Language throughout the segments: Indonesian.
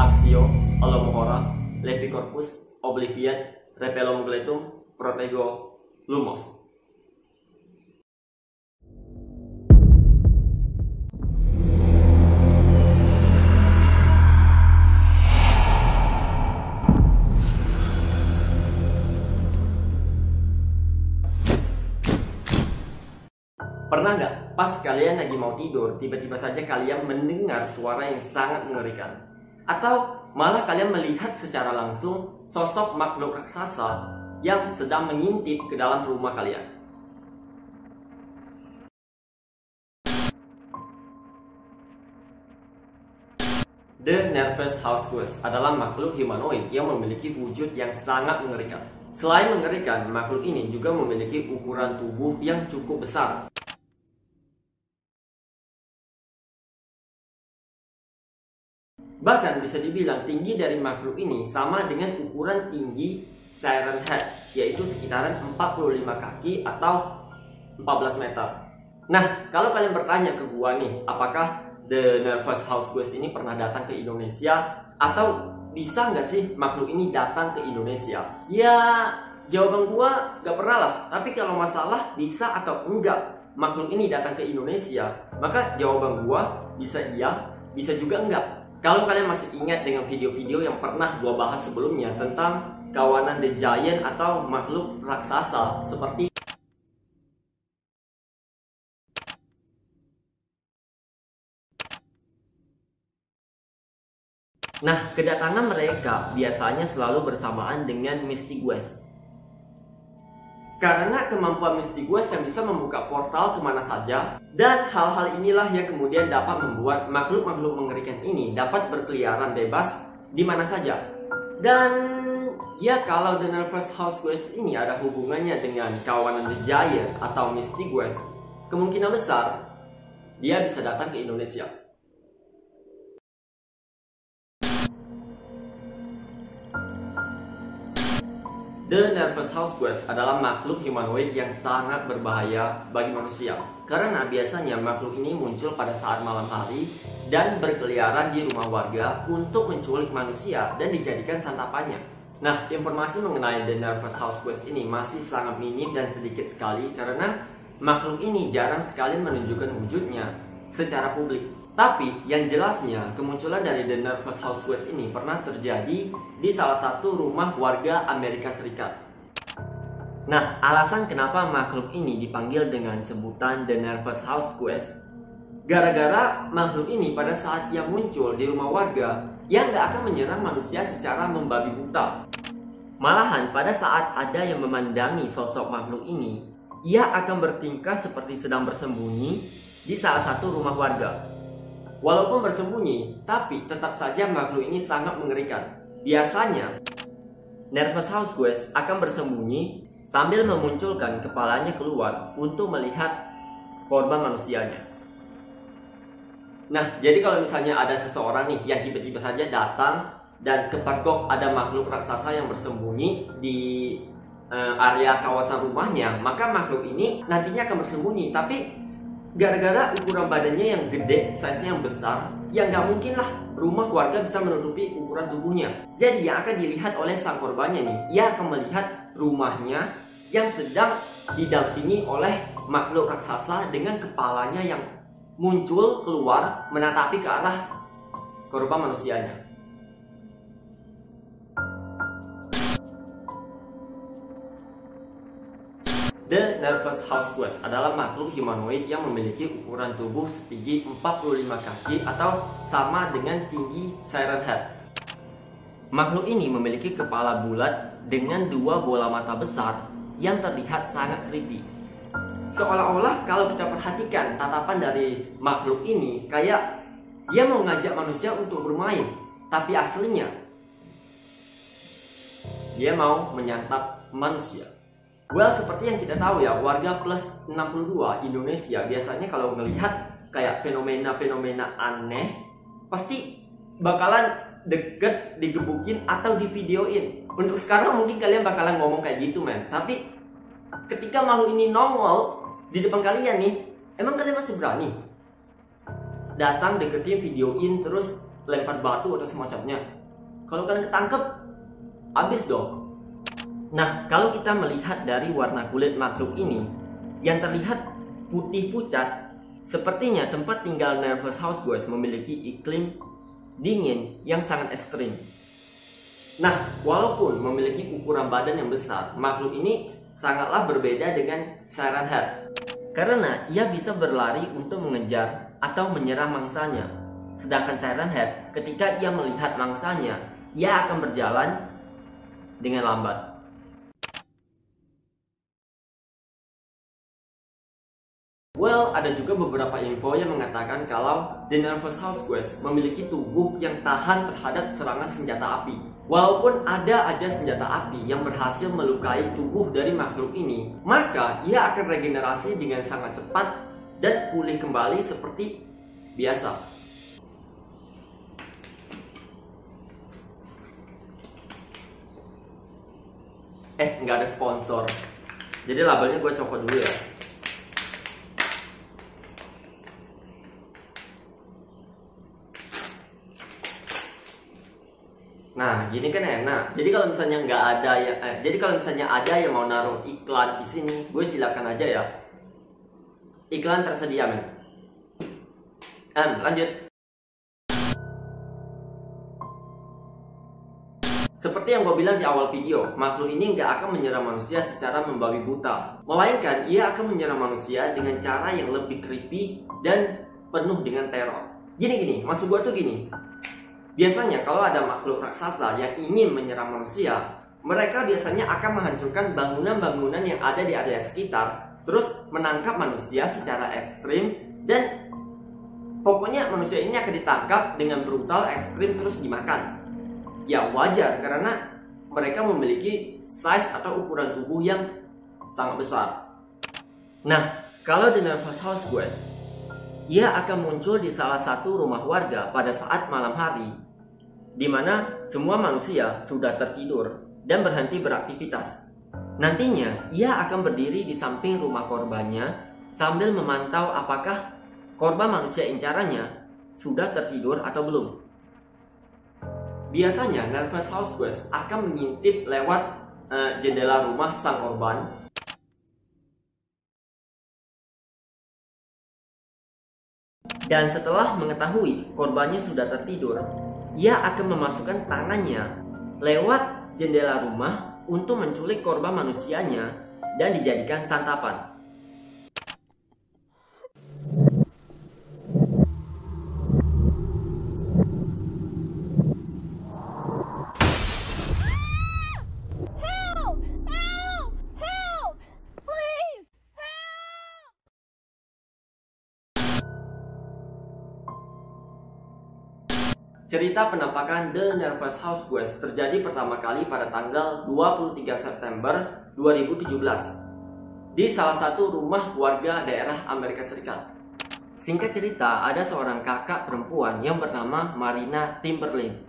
Axio, Olomohora, Levicorpus, Oblivion, Repelomugletum, Protego, Lumos. Pernah nggak pas kalian lagi mau tidur, tiba-tiba saja kalian mendengar suara yang sangat mengerikan? Atau malah kalian melihat secara langsung sosok makhluk raksasa yang sedang mengintip ke dalam rumah kalian? The Nervous House Ghost adalah makhluk humanoid yang memiliki wujud yang sangat mengerikan. Selain mengerikan, makhluk ini juga memiliki ukuran tubuh yang cukup besar. Bahkan bisa dibilang tinggi dari makhluk ini sama dengan ukuran tinggi Siren Head, yaitu sekitaran 45 kaki atau 14 meter. Nah, kalau kalian bertanya ke gua nih, apakah The Nervous House Ghost ini pernah datang ke Indonesia? Atau bisa nggak sih makhluk ini datang ke Indonesia? Ya, jawaban gua nggak pernah lah. Tapi kalau masalah bisa atau enggak makhluk ini datang ke Indonesia, maka jawaban gua bisa iya, bisa juga enggak. Kalau kalian masih ingat dengan video-video yang pernah gua bahas sebelumnya tentang kawanan The Giant atau makhluk raksasa seperti Nah, kedatangan mereka biasanya selalu bersamaan dengan Mystic West. Karena kemampuan Mystic West yang bisa membuka portal kemana saja, dan hal-hal inilah yang kemudian dapat membuat makhluk-makhluk mengerikan ini dapat berkeliaran bebas di mana saja. Dan ya, kalau The Nervous House Ghost ini ada hubungannya dengan kawanan The Giant atau Mystic West, kemungkinan besar dia bisa datang ke Indonesia. The Nervous House Ghost adalah makhluk humanoid yang sangat berbahaya bagi manusia. Karena biasanya makhluk ini muncul pada saat malam hari dan berkeliaran di rumah warga untuk menculik manusia dan dijadikan santapannya. Nah, informasi mengenai The Nervous House Ghost ini masih sangat minim dan sedikit sekali karena makhluk ini jarang sekali menunjukkan wujudnya secara publik. Tapi yang jelasnya kemunculan dari The Nervous House Ghost ini pernah terjadi di salah satu rumah warga Amerika Serikat. Nah, alasan kenapa makhluk ini dipanggil dengan sebutan The Nervous House Ghost, gara-gara makhluk ini pada saat ia muncul di rumah warga, ia nggak akan menyerang manusia secara membabi buta. Malahan pada saat ada yang memandangi sosok makhluk ini, ia akan bertingkah seperti sedang bersembunyi di salah satu rumah warga. Walaupun bersembunyi, tapi tetap saja makhluk ini sangat mengerikan. Biasanya, Nervous House Ghost akan bersembunyi sambil memunculkan kepalanya keluar untuk melihat korban manusianya. Nah, jadi kalau misalnya ada seseorang nih yang tiba-tiba saja datang dan kepergok ada makhluk raksasa yang bersembunyi di area kawasan rumahnya, maka makhluk ini nantinya akan bersembunyi. Tapi gara-gara ukuran badannya yang gede, size-nya yang besar, ya nggak mungkin lah rumah warga bisa menutupi ukuran tubuhnya. Jadi yang akan dilihat oleh sang korbannya nih, ia akan melihat rumahnya yang sedang didampingi oleh makhluk raksasa dengan kepalanya yang muncul keluar menatapi ke arah korban manusianya. The Nervous House Ghost adalah makhluk humanoid yang memiliki ukuran tubuh setinggi 45 kaki atau sama dengan tinggi Siren Head. Makhluk ini memiliki kepala bulat dengan dua bola mata besar yang terlihat sangat creepy. Seolah-olah kalau kita perhatikan tatapan dari makhluk ini, kayak dia mau ngajak manusia untuk bermain, tapi aslinya dia mau menyantap manusia. Well, seperti yang kita tahu ya, warga plus 62 Indonesia biasanya kalau melihat kayak fenomena-fenomena aneh, pasti bakalan deket, digebukin, atau divideoin. Untuk sekarang mungkin kalian bakalan ngomong kayak gitu, men. Tapi ketika makhluk ini nongol di depan kalian nih, emang kalian masih berani datang, deketin, videoin, terus lempar batu atau semacamnya. Kalau kalian ketangkep, habis dong. Nah, kalau kita melihat dari warna kulit makhluk ini, yang terlihat putih pucat, sepertinya tempat tinggal Nervous House Ghost memiliki iklim dingin yang sangat ekstrim. Nah, walaupun memiliki ukuran badan yang besar, makhluk ini sangatlah berbeda dengan Siren Head, karena ia bisa berlari untuk mengejar atau menyerang mangsanya. Sedangkan Siren Head, ketika ia melihat mangsanya, ia akan berjalan dengan lambat. Well, ada juga beberapa info yang mengatakan kalau The Nervous House Ghost memiliki tubuh yang tahan terhadap serangan senjata api. Walaupun ada aja senjata api yang berhasil melukai tubuh dari makhluk ini, maka ia akan regenerasi dengan sangat cepat dan pulih kembali seperti biasa. Nggak ada sponsor, jadi labelnya gue copot dulu ya. Nah, gini kan enak. Jadi kalau misalnya nggak ada ya, jadi kalau misalnya ada yang mau naruh iklan di sini, gue silakan aja ya. Iklan tersedia, men. Lanjut. Seperti yang gue bilang di awal video, makhluk ini nggak akan menyerang manusia secara membabi buta, melainkan ia akan menyerang manusia dengan cara yang lebih creepy dan penuh dengan teror. Gini, maksud gue tuh gini. Biasanya kalau ada makhluk raksasa yang ingin menyerang manusia, mereka biasanya akan menghancurkan bangunan-bangunan yang ada di area sekitar, terus menangkap manusia secara ekstrim, dan pokoknya manusia ini akan ditangkap dengan brutal, ekstrim, terus dimakan. Ya wajar, karena mereka memiliki size atau ukuran tubuh yang sangat besar. Nah, kalau The Nervous House Ghost, ia akan muncul di salah satu rumah warga pada saat malam hari, di mana semua manusia sudah tertidur dan berhenti beraktivitas. Nantinya, ia akan berdiri di samping rumah korbannya sambil memantau apakah korban manusia incarannya sudah tertidur atau belum. Biasanya, Nervous House Ghost akan mengintip lewat jendela rumah sang korban. Dan setelah mengetahui korbannya sudah tertidur, ia akan memasukkan tangannya lewat jendela rumah untuk menculik korban manusianya dan dijadikan santapan. Cerita penampakan The Nervous House Ghost terjadi pertama kali pada tanggal 23 September 2017 di salah satu rumah warga daerah Amerika Serikat. Singkat cerita, ada seorang kakak perempuan yang bernama Marina Timberlake.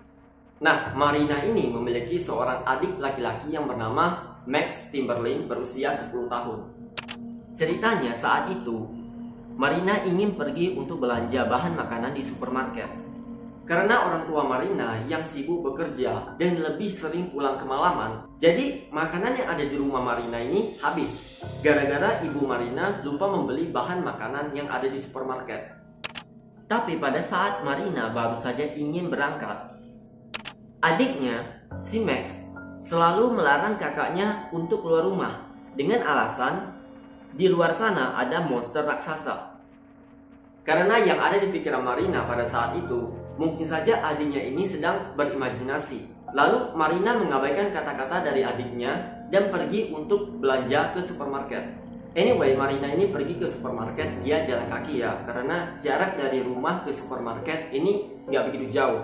Nah, Marina ini memiliki seorang adik laki-laki yang bernama Max Timberlake berusia 10 tahun. Ceritanya saat itu, Marina ingin pergi untuk belanja bahan makanan di supermarket. Karena orang tua Marina yang sibuk bekerja dan lebih sering pulang kemalaman, jadi makanan yang ada di rumah Marina ini habis. Gara-gara ibu Marina lupa membeli bahan makanan yang ada di supermarket. Tapi pada saat Marina baru saja ingin berangkat, adiknya, si Max, selalu melarang kakaknya untuk keluar rumah dengan alasan di luar sana ada monster raksasa. Karena yang ada di pikiran Marina pada saat itu, mungkin saja adiknya ini sedang berimajinasi. Lalu Marina mengabaikan kata-kata dari adiknya dan pergi untuk belanja ke supermarket. Anyway, Marina ini pergi ke supermarket, dia jalan kaki ya, karena jarak dari rumah ke supermarket ini nggak begitu jauh.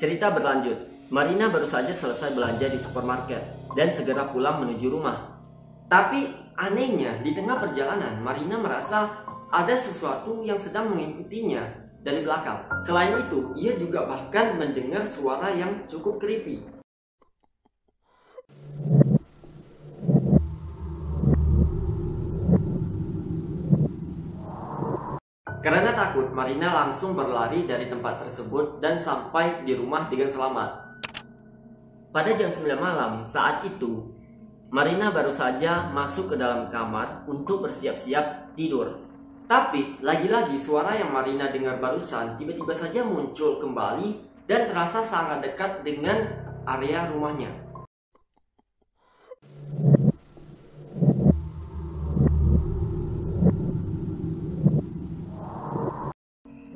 Cerita berlanjut, Marina baru saja selesai belanja di supermarket dan segera pulang menuju rumah. Tapi anehnya, di tengah perjalanan Marina merasa ada sesuatu yang sedang mengikutinya dari belakang. Selain itu, ia juga bahkan mendengar suara yang cukup creepy. Karena takut, Marina langsung berlari dari tempat tersebut dan sampai di rumah dengan selamat. Pada jam 9 malam saat itu, Marina baru saja masuk ke dalam kamar untuk bersiap-siap tidur. Tapi lagi-lagi suara yang Marina dengar barusan tiba-tiba saja muncul kembali dan terasa sangat dekat dengan area rumahnya.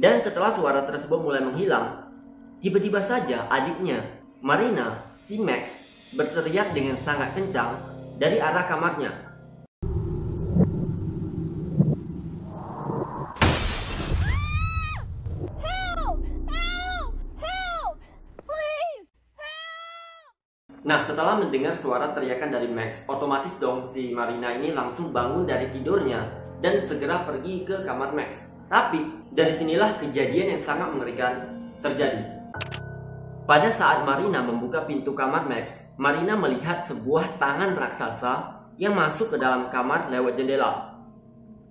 Dan setelah suara tersebut mulai menghilang, tiba-tiba saja adiknya, Marina, si Max, berteriak dengan sangat kencang dari arah kamarnya. Help! Help! Help! Please! Help! Nah, setelah mendengar suara teriakan dari Max, otomatis dong si Marina ini langsung bangun dari tidurnya dan segera pergi ke kamar Max. Tapi dari sinilah kejadian yang sangat mengerikan terjadi. Pada saat Marina membuka pintu kamar Max, Marina melihat sebuah tangan raksasa yang masuk ke dalam kamar lewat jendela.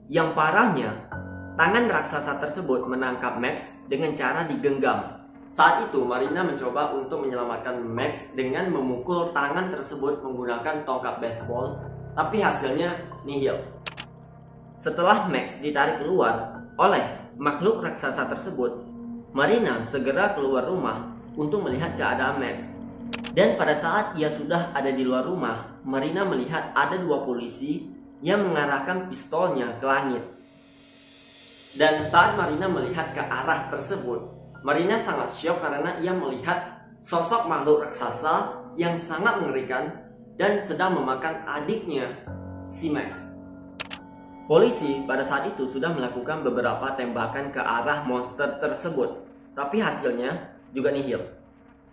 Yang parahnya, tangan raksasa tersebut menangkap Max dengan cara digenggam. Saat itu Marina mencoba untuk menyelamatkan Max dengan memukul tangan tersebut menggunakan tongkat baseball, tapi hasilnya nihil. Setelah Max ditarik keluar oleh makhluk raksasa tersebut, Marina segera keluar rumah untuk melihat keadaan Max. Dan pada saat ia sudah ada di luar rumah, Marina melihat ada dua polisi yang mengarahkan pistolnya ke langit. Dan saat Marina melihat ke arah tersebut, Marina sangat syok karena ia melihat sosok makhluk raksasa yang sangat mengerikan dan sedang memakan adiknya, si Max. Polisi pada saat itu sudah melakukan beberapa tembakan ke arah monster tersebut, tapi hasilnya juga nihil.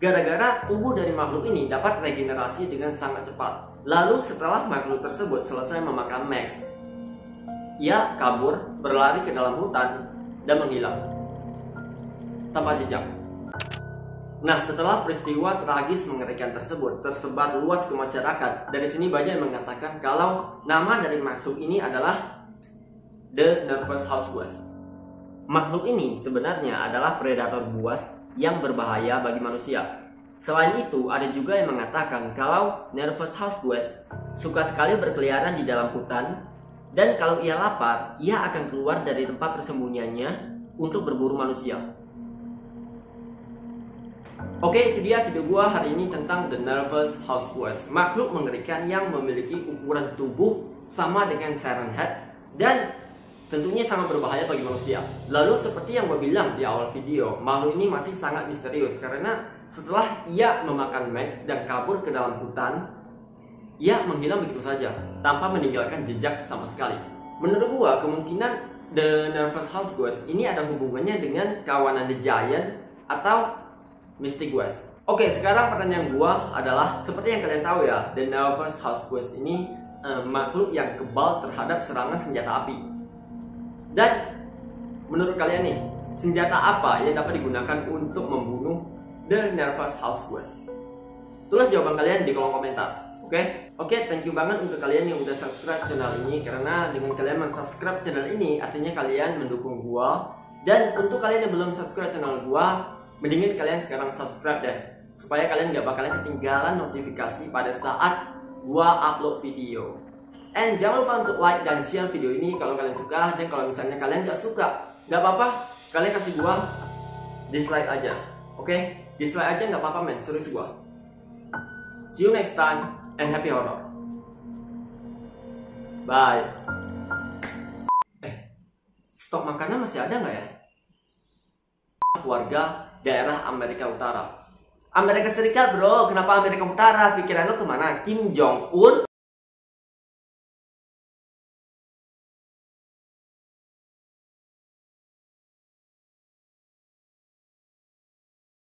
Gara-gara tubuh dari makhluk ini dapat regenerasi dengan sangat cepat. Lalu setelah makhluk tersebut selesai memakan Max, ia kabur, berlari ke dalam hutan, dan menghilang tanpa jejak. Nah, setelah peristiwa tragis mengerikan tersebut tersebar luas ke masyarakat, dari sini banyak yang mengatakan kalau nama dari makhluk ini adalah The Nervous House Ghost. Makhluk ini sebenarnya adalah predator buas yang berbahaya bagi manusia. Selain itu, ada juga yang mengatakan kalau Nervous House Ghost suka sekali berkeliaran di dalam hutan, dan kalau ia lapar, ia akan keluar dari tempat persembunyiannya untuk berburu manusia. Oke, itu dia video gua hari ini tentang The Nervous House Ghost, makhluk mengerikan yang memiliki ukuran tubuh sama dengan Siren Head dan tentunya sangat berbahaya bagi manusia. Lalu seperti yang gue bilang di awal video, makhluk ini masih sangat misterius karena setelah ia memakan Max dan kabur ke dalam hutan, ia menghilang begitu saja tanpa meninggalkan jejak sama sekali. Menurut gue, kemungkinan The Nervous House Ghost ini ada hubungannya dengan kawanan The Giant atau Mystic Ghost. Oke, sekarang pertanyaan gue adalah, seperti yang kalian tahu ya, The Nervous House Ghost ini makhluk yang kebal terhadap serangan senjata api. Dan menurut kalian nih, senjata apa yang dapat digunakan untuk membunuh The Nervous House Ghost? Tulis jawaban kalian di kolom komentar. Oke, thank you banget untuk kalian yang udah subscribe channel ini, karena dengan kalian subscribe channel ini artinya kalian mendukung gua. Dan untuk kalian yang belum subscribe channel gua, mendingin kalian sekarang subscribe deh, supaya kalian gak bakalan ketinggalan notifikasi pada saat gua upload video. And jangan lupa untuk like dan share video ini kalau kalian suka. Dan kalau misalnya kalian gak suka, gak apa-apa, kalian kasih gua dislike aja. Oke? Dislike aja gak apa-apa men, serius gua. See you next time and happy horror. Bye. Stok makanan masih ada gak ya? Warga daerah Amerika Utara. Amerika Serikat bro, kenapa Amerika Utara? Pikiran lo kemana? Kim Jong Un?